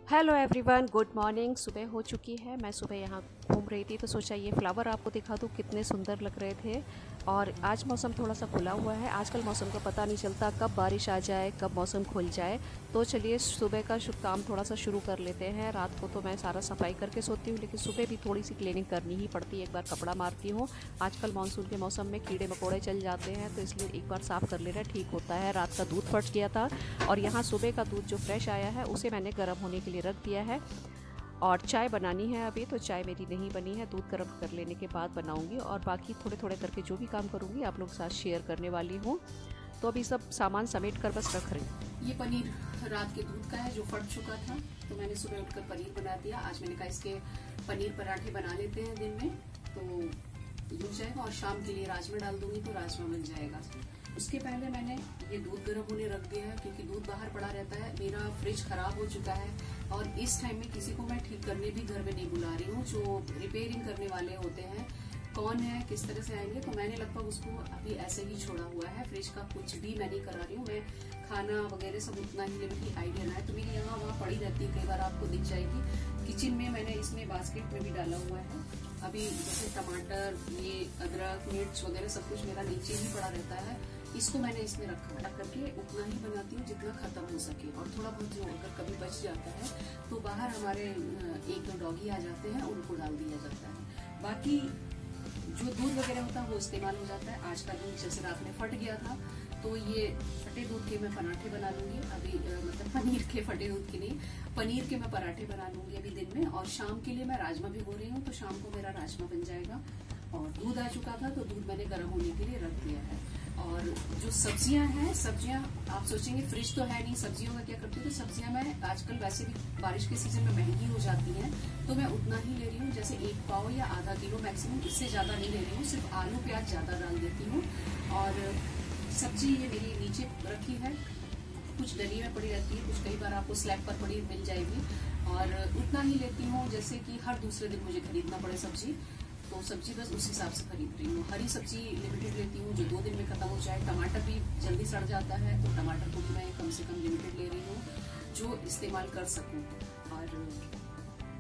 Hello everyone, good morning. सुबह हो चुकी है। मैं सुबह यहाँ घूम रही थी तो सोचा ये फ्लावर आपको दिखा दूँ, कितने सुंदर लग रहे थे। और आज मौसम थोड़ा सा खुला हुआ है। आजकल मौसम का पता नहीं चलता, कब बारिश आ जाए कब मौसम खुल जाए। तो चलिए सुबह का काम थोड़ा सा शुरू कर लेते हैं। रात को तो मैं सारा सफाई करके सोती हूँ, लेकिन सुबह भी थोड़ी सी क्लीनिंग करनी ही पड़ती है। एक बार कपड़ा मारती हूँ। आजकल मानसून के मौसम में कीड़े मकोड़े चल जाते हैं, तो इसलिए एक बार साफ़ कर लेना ठीक होता है। रात का दूध फट गया था और यहाँ सुबह का दूध जो फ्रेश आया है उसे मैंने गर्म होने के लिए रख दिया है। और चाय बनानी है अभी, तो चाय मेरी नहीं बनी है, दूध गर्म कर लेने के बाद बनाऊंगी। और बाकी थोड़े थोड़े करके जो भी काम करूंगी आप लोग के साथ शेयर करने वाली हूँ। तो अभी सब सामान समेट कर बस रख रही हूँ। ये पनीर रात के दूध का है जो फट चुका था, तो मैंने सुबह उठकर पनीर बना दिया। आज मैंने कहा इसके पनीर पराठे बना लेते हैं दिन में, तो हो जाएगा। और शाम के लिए राजमा डाल दूंगी तो राजमा बन जाएगा। उसके पहले मैंने ये दूध गर्म होने रख दिया है, क्योंकि दूध बाहर पड़ा रहता है। मेरा फ्रिज खराब हो चुका है और इस टाइम में किसी को मैं ठीक करने भी घर में नहीं बुला रही हूँ। जो रिपेयरिंग करने वाले होते हैं, कौन है किस तरह से आएंगे, तो मैंने लगभग उसको अभी ऐसे ही छोड़ा हुआ है। फ्रिज का कुछ भी मैं नहीं करा रही हूँ। मैं खाना वगैरह सब उतना ही लेने की आइडिया ना है, तो मेरी यहाँ वहाँ पड़ी रहती है, कई बार आपको दिख जाएगी। किचन में मैंने इसमें बास्केट में भी डाला हुआ है। अभी जैसे टमाटर, ये अदरक, मिर्च वगैरह सब कुछ मेरा नीचे ही पड़ा रहता है। इसको मैंने इसमें रखा करके उतना ही बनाती हूँ जितना खत्म हो सके। और थोड़ा बहुत जो अगर कभी बच जाता है तो बाहर हमारे एक दो डॉगी आ जाते हैं, उनको डाल दिया जाता है। बाकी जो दूध वगैरह होता है वो इस्तेमाल हो जाता है। आज का दूध जैसे रात में फट गया था, तो ये फटे दूध के मैं पराठे बना लूंगी अभी, मतलब पनीर के, फटे दूध के नहीं, पनीर के मैं पराठे बना लूंगी अभी दिन में। और शाम के लिए मैं राजमा भिगो रही हूँ, तो शाम को मेरा राजमा बन जाएगा। और दूध आ चुका था तो दूध मैंने गर्म होने के लिए रख दिया है। और जो सब्जियां हैं, सब्जियां आप सोचेंगे फ्रिज तो है नहीं, सब्जियों का क्या करती हूँ। तो सब्जियां मैं आजकल वैसे भी बारिश के सीजन में महंगी हो जाती हैं, तो मैं उतना ही ले रही हूँ, जैसे 1 पाव या आधा किलो मैक्सिमम, इससे ज्यादा नहीं ले रही हूँ। सिर्फ आलू प्याज ज्यादा डाल देती हूँ। और सब्जी ये मेरी नीचे रखी है, कुछ डली में पड़ी रहती है, कुछ कई बार आपको स्लैब पर पड़ी मिल जाएगी। और उतना ही लेती हूँ जैसे कि हर दूसरे दिन मुझे खरीदना पड़े सब्जी, तो सब्जी बस उस हिसाब से खरीद रही हूँ। हरी सब्जी लिमिटेड लेती हूँ जो 2 दिन में खत्म हो जाए। टमाटर भी जल्दी सड़ जाता है, तो टमाटर को भी मैं कम से कम लिमिटेड ले रही हूँ जो इस्तेमाल कर सकूँ। और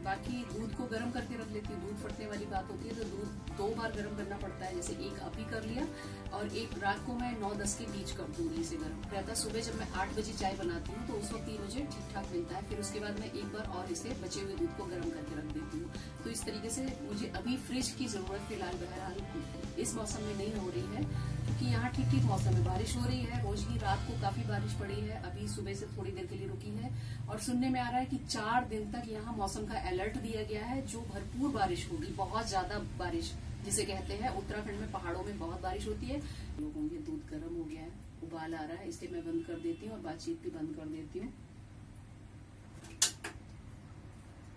बाकी दूध को गर्म करके रख लेती हूँ। दूध फटने वाली बात होती है तो दूध 2 बार गर्म करना पड़ता है, जैसे एक अभी कर लिया और एक रात को मैं 9-10 के बीच कर दूंगी इसे गर्म रहता। सुबह जब मैं 8 बजे चाय बनाती हूँ तो उस वक्त 3 बजे ठीक ठाक मिलता है। फिर उसके बाद मैं एक बार और इसे बचे हुए दूध को गर्म करके रख देती हूँ। तो इस तरीके से मुझे अभी फ्रिज की जरूरत फिलहाल बहरहाल इस मौसम में नहीं हो रही है, क्योंकि यहाँ ठीक ठीक मौसम में बारिश हो रही है। रोज ही रात को काफी बारिश पड़ी है, अभी सुबह से थोड़ी देर के लिए रुकी है। और सुनने में आ रहा है कि 4 दिन तक यहाँ मौसम का अलर्ट दिया गया है, जो भरपूर बारिश होगी, बहुत ज्यादा बारिश जिसे कहते हैं। उत्तराखंड में पहाड़ों में बहुत बारिश होती है। लोगों के दूध गर्म हो गया है, उबाल आ रहा है, इसलिए मैं बंद कर देती हूँ और बातचीत भी बंद कर देती हूँ।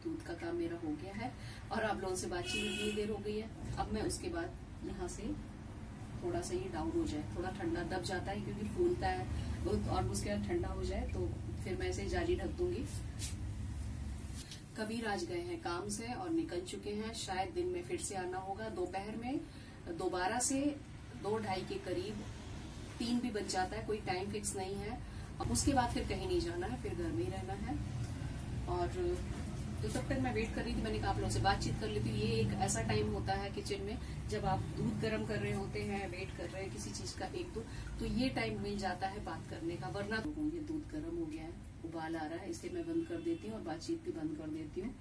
दूध का काम मेरा हो गया है और आप लोगों से बातचीत इतनी देर हो गई है। अब मैं उसके बाद यहाँ से थोड़ा सा ये डाउन हो जाए, थोड़ा ठंडा दब जाता है क्योंकि फूलता है बहुत, और उसके बाद ठंडा हो जाए तो फिर मैं इसे जाली ढक दूंगी। कबीर आज गए हैं काम से और निकल चुके हैं, शायद दिन में फिर से आना होगा। दोपहर में दोबारा से 2-2:30 के करीब, 3 भी बज जाता है, कोई टाइम फिक्स नहीं है। और उसके बाद फिर कहीं नहीं जाना है, फिर घर में ही रहना है। और तो तब तक मैं वेट कर रही थी, मैंने कहा आप लोगों से बातचीत कर लेती हूँ। ये एक ऐसा टाइम होता है किचन में जब आप दूध गर्म कर रहे होते हैं, वेट कर रहे हैं किसी चीज का एक दो, तो ये टाइम मिल जाता है बात करने का। वरना ये दूध गर्म हो गया है, उबाल आ रहा है, इसलिए मैं बंद कर देती हूँ और बातचीत भी बंद कर देती हूँ।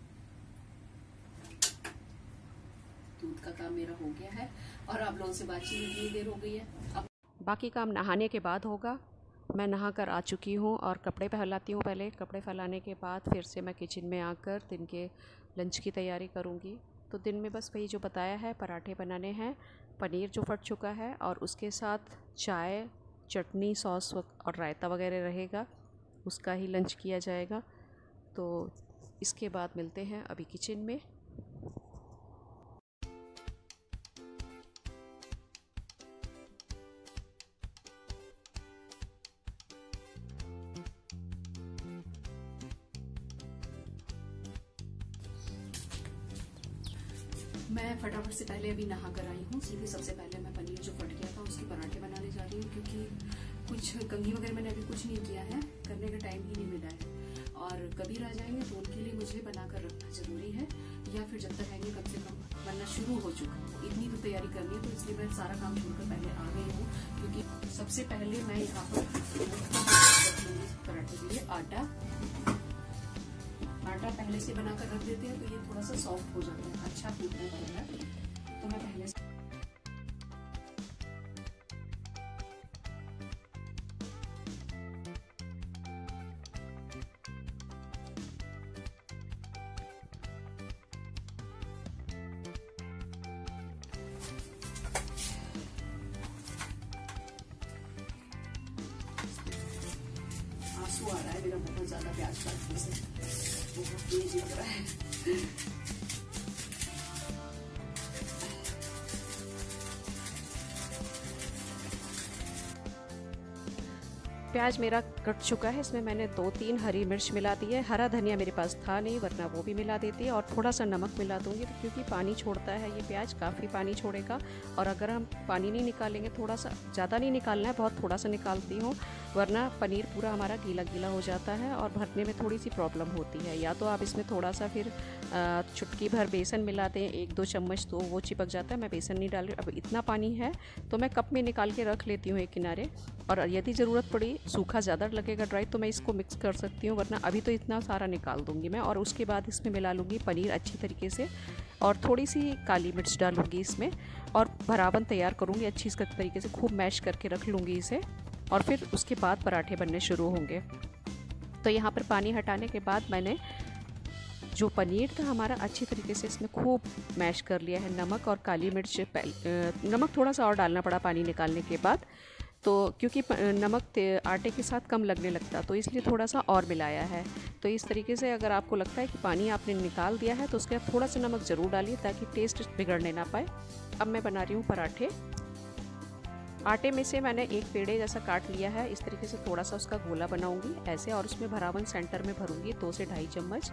दूध का काम मेरा हो गया है और आप लोगों से बातचीत इतनी देर हो गई है। अब बाकी काम नहाने के बाद होगा। मैं नहा कर आ चुकी हूँ और कपड़े फैलाती हूँ पहले। कपड़े फैलाने के बाद फिर से मैं किचन में आकर दिन के लंच की तैयारी करूँगी। तो दिन में बस वही जो बताया है, पराठे बनाने हैं, पनीर जो फट चुका है, और उसके साथ चाय, चटनी, सॉस और रायता वगैरह रहेगा, उसका ही लंच किया जाएगा। तो इसके बाद मिलते हैं अभी किचन में। मैं फटाफट से पहले अभी नहा कर आई हूँ। सीधे सबसे पहले मैं पनीर जो फट गया था उसके पराठे बनाने जा रही हूँ, क्योंकि कुछ कंघी वगैरह मैंने अभी कुछ नहीं किया है, करने का टाइम ही नहीं मिला है। और कबीर आ जाएंगे तो उनके लिए फ्रिज में बनाकर रखना जरूरी है, या फिर जब तक रहेंगे कम से कम बनना शुरू हो चुका है। इतनी तो तैयारी करनी है, तो इसलिए मैं सारा काम छोड़कर पहले आ गई हूँ, क्योंकि सबसे पहले मैं यहाँ पर पराठे के लिए आटा पहले से बनाकर रख देते हैं, तो ये थोड़ा सा सॉफ्ट हो जाता है, अच्छा फूलता है। तो मैं पहले से आंसू आ रहा है मेरा बहुत ज्यादा प्याज काटने से, बहुत तेज लग रहा है। प्याज मेरा कट चुका है, इसमें मैंने 2-3 हरी मिर्च मिला दी है। हरा धनिया मेरे पास था नहीं, वरना वो भी मिला देती है। और थोड़ा सा नमक मिला दूंगी, तो क्योंकि पानी छोड़ता है ये प्याज, काफ़ी पानी छोड़ेगा। और अगर हम पानी नहीं निकालेंगे, थोड़ा सा ज़्यादा नहीं निकालना है, बहुत थोड़ा सा निकालती हूँ, वरना पनीर पूरा हमारा गीला गीला हो जाता है और भरने में थोड़ी सी प्रॉब्लम होती है। या तो आप इसमें थोड़ा सा फिर चुटकी भर बेसन मिला दें, 1-2 चम्मच, तो वो चिपक जाता है। मैं बेसन नहीं डाल रही। अब इतना पानी है तो मैं कप में निकाल के रख लेती हूँ एक किनारे, और यदि ज़रूरत पड़ी, सूखा ज़्यादा लगेगा ड्राई, तो मैं इसको मिक्स कर सकती हूँ, वरना अभी तो इतना सारा निकाल दूँगी मैं। और उसके बाद इसमें मिला लूँगी पनीर अच्छी तरीके से, और थोड़ी सी काली मिर्च डालूँगी इसमें, और भरावन तैयार करूँगी अच्छी तरीके से, खूब मैश करके रख लूँगी इसे, और फिर उसके बाद पराठे बनने शुरू होंगे। तो यहाँ पर पानी हटाने के बाद मैंने जो पनीर था हमारा अच्छी तरीके से इसमें खूब मैश कर लिया है। नमक और काली मिर्च, नमक थोड़ा सा और डालना पड़ा पानी निकालने के बाद, तो क्योंकि नमक आटे के साथ कम लगने लगता, तो इसलिए थोड़ा सा और मिलाया है। तो इस तरीके से अगर आपको लगता है कि पानी आपने निकाल दिया है, तो उसके बाद थोड़ा सा नमक ज़रूर डालिए, ताकि टेस्ट बिगड़ने ना पाए। अब मैं बना रही हूँ पराठे। आटे में से मैंने एक पेड़े जैसा काट लिया है, इस तरीके से थोड़ा सा उसका गोला बनाऊंगी ऐसे, और उसमें भरावन सेंटर में भरूंगी 2 से 2.5 चम्मच,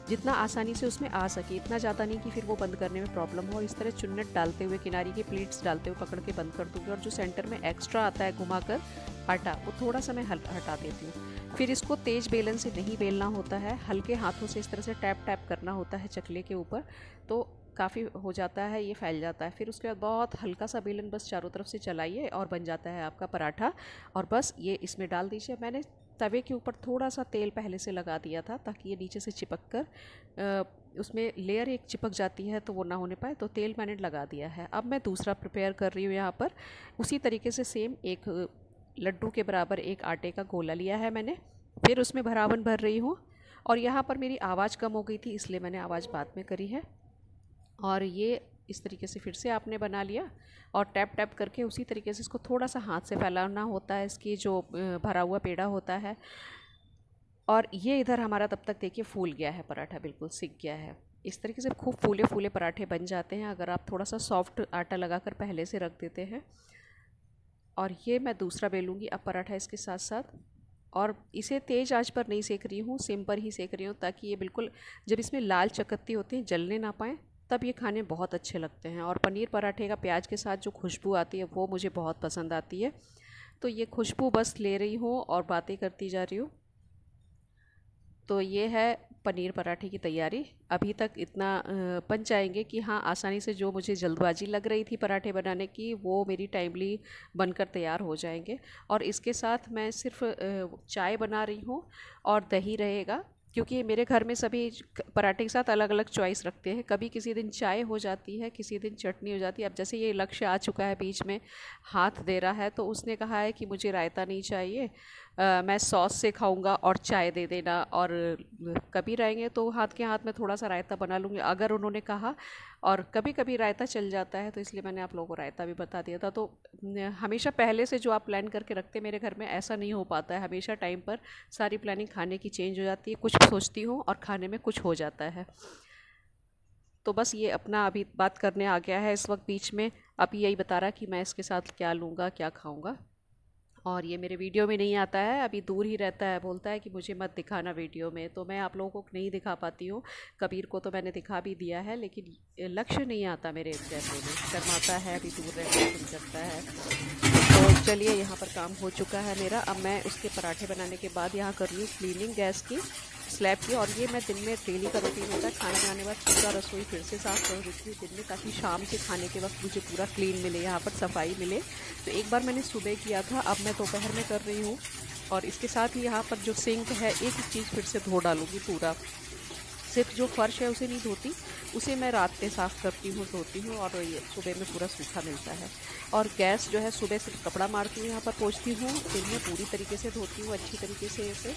जितना आसानी से उसमें आ सके, इतना ज़्यादा नहीं कि फिर वो बंद करने में प्रॉब्लम हो। इस तरह चुन्नट डालते हुए, किनारी के प्लेट्स डालते हुए पकड़ के बंद कर दूँगी, और जो सेंटर में एक्स्ट्रा आता है घुमाकर आटा, वो थोड़ा सा मैं हटा देती हूँ। फिर इसको तेज बेलन से नहीं बेलना होता है, हल्के हाथों से इस तरह से टैप टैप करना होता है चकले के ऊपर, तो काफ़ी हो जाता है, ये फैल जाता है। फिर उसके बाद बहुत हल्का सा बेलन बस चारों तरफ से चलाइए, और बन जाता है आपका पराठा। और बस ये इसमें डाल दीजिए। मैंने तवे के ऊपर थोड़ा सा तेल पहले से लगा दिया था, ताकि ये नीचे से चिपक कर उसमें लेयर एक चिपक जाती है, तो वो ना होने पाए, तो तेल मैंने लगा दिया है। अब मैं दूसरा प्रिपेयर कर रही हूँ यहाँ पर। उसी तरीके से सेम एक लड्डू के बराबर एक आटे का गोला लिया है मैंने, फिर उसमें भरावन भर रही हूँ। और यहाँ पर मेरी आवाज़ कम हो गई थी, इसलिए मैंने आवाज़ बाद में करी है। और ये इस तरीके से फिर से आपने बना लिया, और टैप टैप करके उसी तरीके से इसको थोड़ा सा हाथ से फैलाना होता है, इसकी जो भरा हुआ पेड़ा होता है। और ये इधर हमारा तब तक देखिए फूल गया है, पराठा बिल्कुल सिक गया है। इस तरीके से खूब फूले फूले पराठे बन जाते हैं, अगर आप थोड़ा सा सॉफ्ट आटा लगाकर पहले से रख देते हैं। और ये मैं दूसरा बेलूँगी अब पराठा इसके साथ साथ, और इसे तेज़ आंच पर नहीं सेक रही हूँ, सिम पर ही सेक रही हूँ, ताकि ये बिल्कुल जब इसमें लाल चकत्ती होती है, जलने ना पाएँ, तब ये खाने बहुत अच्छे लगते हैं। और पनीर पराठे का प्याज के साथ जो खुशबू आती है, वो मुझे बहुत पसंद आती है। तो ये खुशबू बस ले रही हूँ और बातें करती जा रही हूँ। तो ये है पनीर पराठे की तैयारी। अभी तक इतना बन जाएंगे कि हाँ, आसानी से जो मुझे जल्दबाजी लग रही थी पराठे बनाने की, वो मेरी टाइमली बनकर तैयार हो जाएंगे। और इसके साथ मैं सिर्फ चाय बना रही हूँ और दही रहेगा, क्योंकि मेरे घर में सभी पराठे के साथ अलग अलग चॉइस रखते हैं। कभी किसी दिन चाय हो जाती है, किसी दिन चटनी हो जाती है। अब जैसे ये लक्ष्य आ चुका है, बीच में हाथ दे रहा है, तो उसने कहा है कि मुझे रायता नहीं चाहिए, मैं सॉस से खाऊंगा और चाय दे देना। और कभी रहेंगे तो हाथ के हाथ में थोड़ा सा रायता बना लूँगी, अगर उन्होंने कहा। और कभी कभी रायता चल जाता है, तो इसलिए मैंने आप लोगों को रायता भी बता दिया था। तो हमेशा पहले से जो आप प्लान करके रखते हैं, मेरे घर में ऐसा नहीं हो पाता है। हमेशा टाइम पर सारी प्लानिंग खाने की चेंज हो जाती है, कुछ सोचती हूँ और खाने में कुछ हो जाता है। तो बस ये अपना अभी बात करने आ गया है इस वक्त बीच में। अभी यही बता रहा कि मैं इसके साथ क्या लूँगा, क्या खाऊँगा। और ये मेरे वीडियो में नहीं आता है, अभी दूर ही रहता है, बोलता है कि मुझे मत दिखाना वीडियो में, तो मैं आप लोगों को नहीं दिखा पाती हूँ। कबीर को तो मैंने दिखा भी दिया है, लेकिन लक्ष्य नहीं आता मेरे कैमरे में, शर्माता है, अभी दूर रहकर करता है। तो चलिए, यहाँ पर काम हो चुका है मेरा। अब मैं उसके पराठे बनाने के बाद यहाँ कर रही हूँ क्लीनिंग गैस की। स्लैब की। और ये मैं दिन में डेली का रूटीन होता है, खाना बनाने के बाद पूरा रसोई फिर से साफ़ कर देती हूँ दिन में, ताकि शाम के खाने के वक्त मुझे पूरा क्लीन मिले, यहाँ पर सफाई मिले। तो एक बार मैंने सुबह किया था, अब मैं दोपहर में कर रही हूँ। और इसके साथ ही यहाँ पर जो सिंक है, एक चीज़ फिर से धो डालूँगी पूरा। सिर्फ जो फर्श है उसे नहीं धोती, उसे मैं रात में साफ़ करती हूँ, धोती हूँ, और ये सुबह में पूरा सूखा मिलता है। और गैस जो है सुबह सिर्फ कपड़ा मारती हूँ, यहाँ पर पोंछती हूँ, दिन में पूरी तरीके से धोती हूँ अच्छी तरीके से। इसे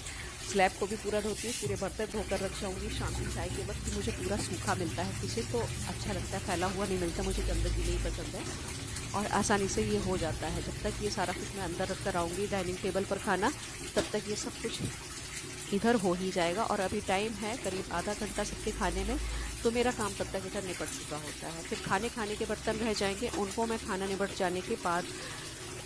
स्लैब को भी पूरा धोती हूँ, पूरे बर्तन धोकर रख जाऊँगी। शाम की चाय के वक्त मुझे पूरा सूखा मिलता है किचन, तो अच्छा लगता है, फैला हुआ नहीं मिलता, मुझे गंदगी नहीं पसंद है और आसानी से ये हो जाता है। जब तक ये सारा कुछ मैं अंदर रख कर आऊँगी डाइनिंग टेबल पर खाना, तब तक ये सब कुछ इधर हो ही जाएगा। और अभी टाइम है करीब आधा घंटा सबके खाने में, तो मेरा काम तब तक इधर निपट चुका होता है। फिर खाने के बर्तन रह जाएंगे, उनको मैं खाना निपट जाने के बाद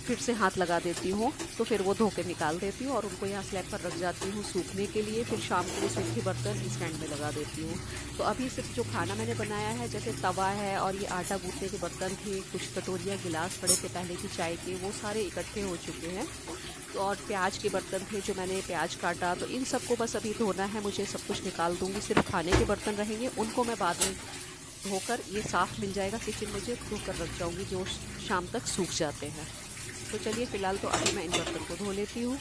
फिर से हाथ लगा देती हूँ, तो फिर वो धो के निकाल देती हूँ और उनको यहाँ स्लैब पर रख जाती हूँ सूखने के लिए। फिर शाम को सूखे बर्तन स्टैंड में लगा देती हूँ। तो अभी सिर्फ जो खाना मैंने बनाया है, जैसे तवा है और ये आटा गूंथने के बर्तन थे, कुछ कटोरियाँ गिलास पड़े थे पहले की चाय के, वो सारे इकट्ठे हो चुके हैं। तो और प्याज के बर्तन थे जो मैंने प्याज काटा, तो इन सबको बस अभी धोना है मुझे, सब कुछ निकाल दूँगी। सिर्फ खाने के बर्तन रहेंगे, उनको मैं बाद में धोकर, ये साफ़ मिल जाएगा किचन मुझे, धोकर रख जाऊँगी, जो शाम तक सूख जाते हैं। तो चलिए फ़िलहाल तो अभी मैं इन बर्तन को धो लेती हूँ।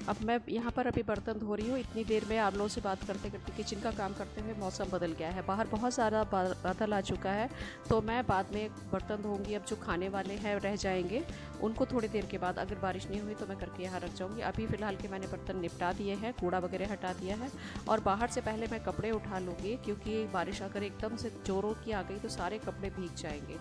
अब मैं यहाँ पर अभी बर्तन धो रही हूँ। इतनी देर में आप लोगों से बात करते करते किचन का काम करते हुए मौसम बदल गया है, बाहर बहुत ज़्यादा बादल आ चुका है। तो मैं बाद में बर्तन धोऊंगी। अब जो खाने वाले हैं रह जाएंगे, उनको थोड़ी देर के बाद, अगर बारिश नहीं हुई तो मैं करके यहाँ रख जाऊँगी। अभी फ़िलहाल के मैंने बर्तन निपटा दिए हैं, कूड़ा वगैरह हटा दिया है। और बाहर से पहले मैं कपड़े उठा लूँगी, क्योंकि बारिश अगर एकदम से ज़ोरों की आ गई तो सारे कपड़े भीग जाएंगे।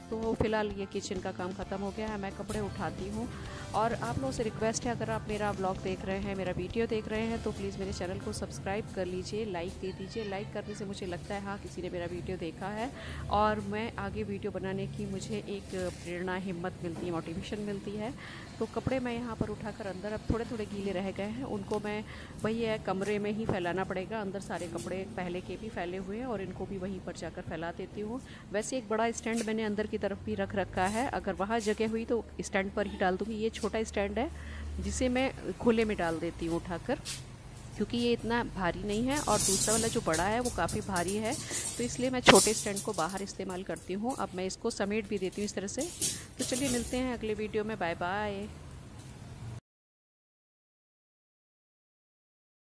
तो फ़िलहाल ये किचन का काम ख़त्म हो गया है, मैं कपड़े उठाती हूँ। और आप लोगों से रिक्वेस्ट है, अगर आप मेरा व्लॉग देख रहे हैं, मेरा वीडियो देख रहे हैं, तो प्लीज़ मेरे चैनल को सब्सक्राइब कर लीजिए, लाइक दे दीजिए। लाइक करने से मुझे लगता है हाँ किसी ने मेरा वीडियो देखा है, और मैं आगे वीडियो बनाने की मुझे एक प्रेरणा, हिम्मत मिलती है, मोटिवेशन मिलती है। तो कपड़े मैं यहाँ पर उठाकर अंदर, अब थोड़े थोड़े गीले रह गए हैं, उनको मैं वही है कमरे में ही फैलाना पड़ेगा। अंदर सारे कपड़े पहले के भी फैले हुए हैं और इनको भी वहीं पर जाकर फैला देती हूँ। वैसे एक बड़ा स्टैंड मैंने अंदर की तरफ भी रख रखा है, अगर वहाँ जगह हुई तो स्टैंड पर ही डाल दूँगी। ये छोटा स्टैंड है जिसे मैं खुले में डाल देती हूँ उठाकर। क्योंकि ये इतना भारी नहीं है और दूसरा वाला जो बड़ा है वो काफ़ी भारी है, तो इसलिए मैं छोटे स्टैंड को बाहर इस्तेमाल करती हूँ। अब मैं इसको समेट भी देती हूँ इस तरह से। तो चलिए मिलते हैं अगले वीडियो में, बाय बाय।